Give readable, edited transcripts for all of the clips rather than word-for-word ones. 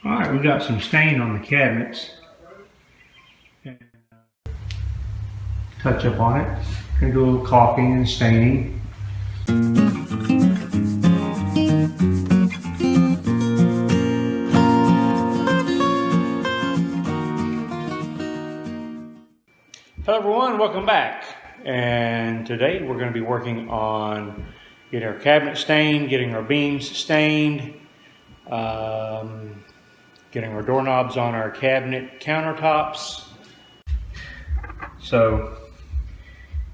All right, we got some stain on the cabinets. And touch up on it. Gonna do a little caulking and staining. Hello everyone, welcome back. And today we're going to be working on getting our cabinet stained, getting our beams stained, getting our doorknobs on our cabinet countertops. So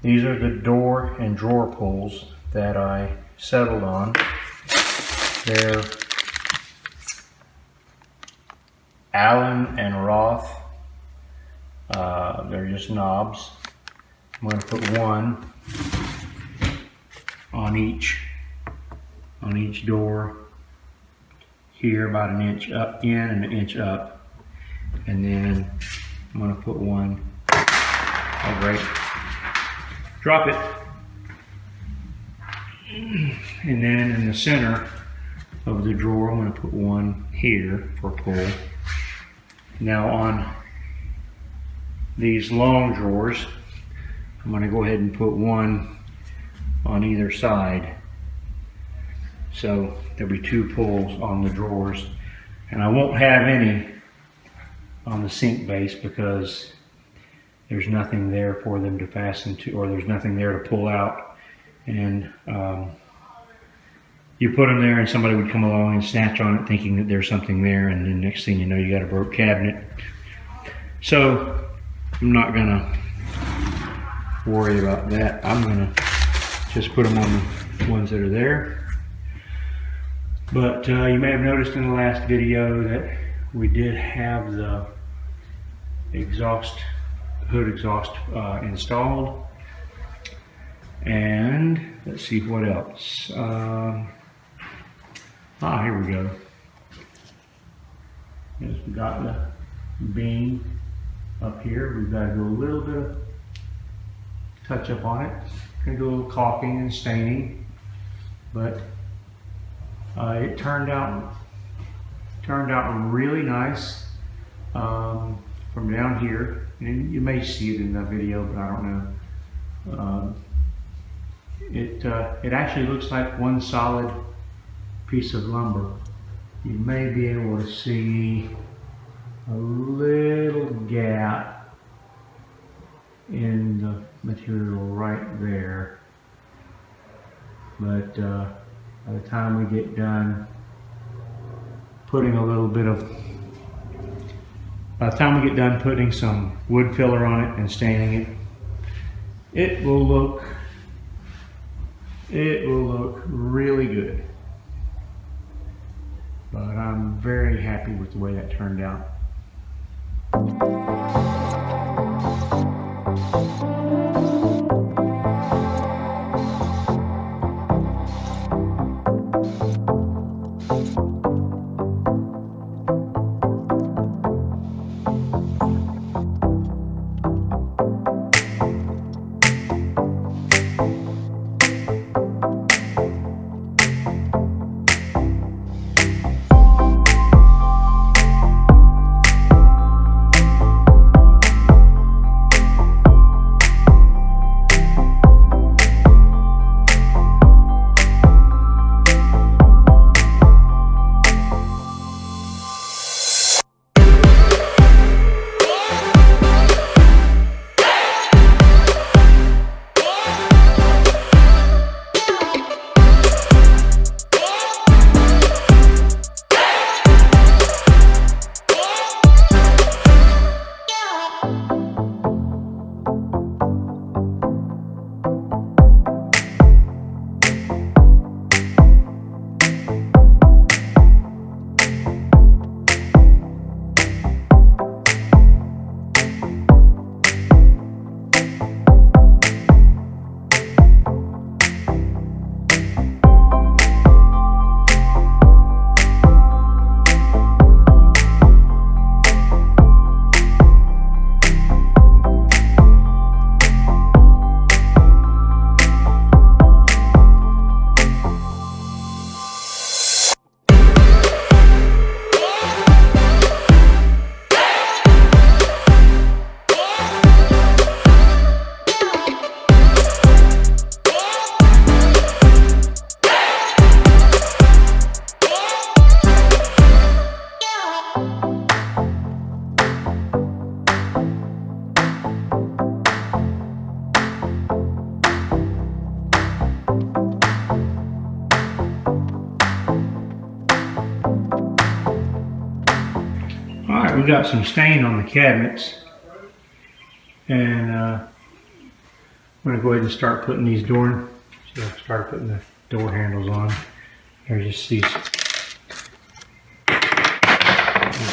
these are the door and drawer pulls that I settled on. They're Allen and Roth. They're just knobs. I'm going to put one on each door here, about an inch up in and an inch up, and then I'm going to put one. Oh great! Drop it, and then in the center of the drawer, I'm going to put one here for pull. Now on these long drawers, I'm going to go ahead and put one on either side. So there'll be two pulls on the drawers, and I won't have any on the sink base because there's nothing there for them to fasten to, or there's nothing there to pull out. And you put them there and somebody would come along and snatch on it thinking that there's something there, and then next thing you know, you got a broke cabinet. So I'm not gonna worry about that. I'm gonna just put them on the ones that are there. But you may have noticed in the last video that we did have the hood exhaust installed. And let's see what else. Here we go. Yes, we got the beam up here. We've got to do a little bit of touch up on it. Gonna do a little caulking and staining, but it turned out really nice from down here. And you may see it in the video, but I don't know. It actually looks like one solid piece of lumber. You may be able to see a little gap in the material right there, but by the time we get done putting putting some wood filler on it and staining it, it will look really good. But I'm very happy with the way that turned out. Alright, we got some stain on the cabinets, and I'm going to go ahead and start putting these door handles on. There's just these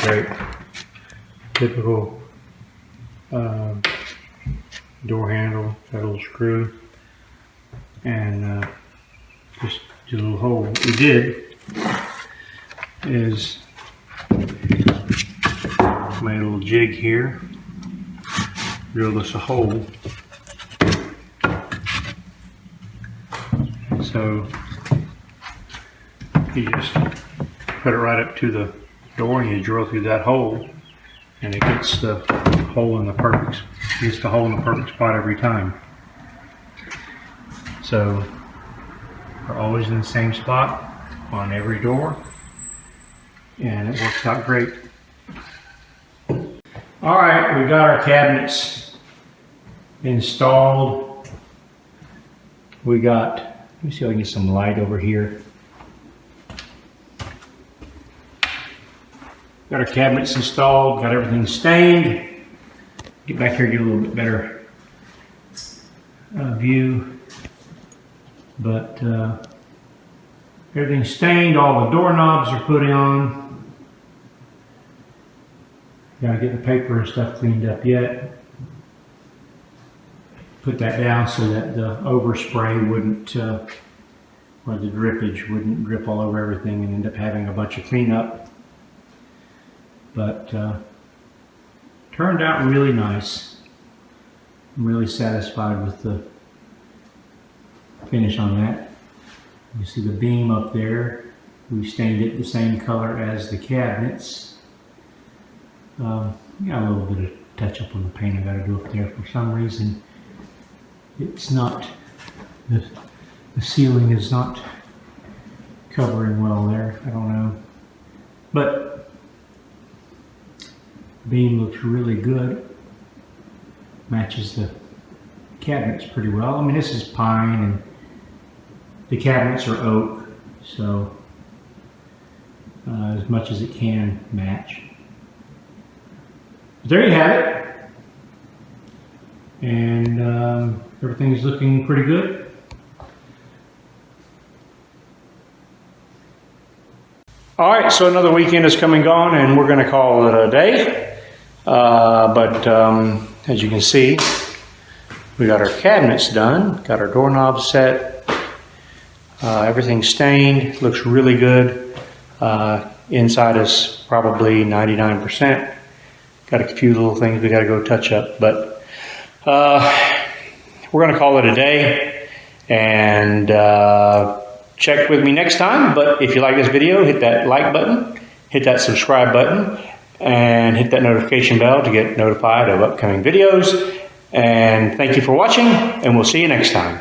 great typical door handle, got a little screw, and just do a little hole. What we did is made a little jig here, drilled us a hole, so you just put it right up to the door and you drill through that hole, and it gets the hole in the perfect spot every time. So we're always in the same spot on every door, and it works out great. All right, we got our cabinets installed. We got, let me see if I can get some light over here. Got our cabinets installed, got everything stained. Get back here, get a little bit better view. But everything's stained, all the doorknobs are put on. Gotta get the paper and stuff cleaned up yet. Put that down so that the overspray wouldn't, or the drippage wouldn't drip all over everything and end up having a bunch of cleanup. But turned out really nice. I'm really satisfied with the finish on that. You see the beam up there. We stained it the same color as the cabinets. Got a little bit of touch up on the paint I got to do up there. For some reason, it's not, the ceiling is not covering well there. I don't know. But the beam looks really good. Matches the cabinets pretty well. I mean, this is pine and the cabinets are oak, so as much as it can match. There you have it, and everything's looking pretty good. All right, so another weekend is come and gone, and we're going to call it a day. But as you can see, we got our cabinets done, got our doorknobs set, everything's stained, looks really good. Inside is probably 99%. Got a few little things we got to go touch up, but we're going to call it a day, and check with me next time. But if you like this video, hit that like button, hit that subscribe button, and hit that notification bell to get notified of upcoming videos. And thank you for watching, and we'll see you next time.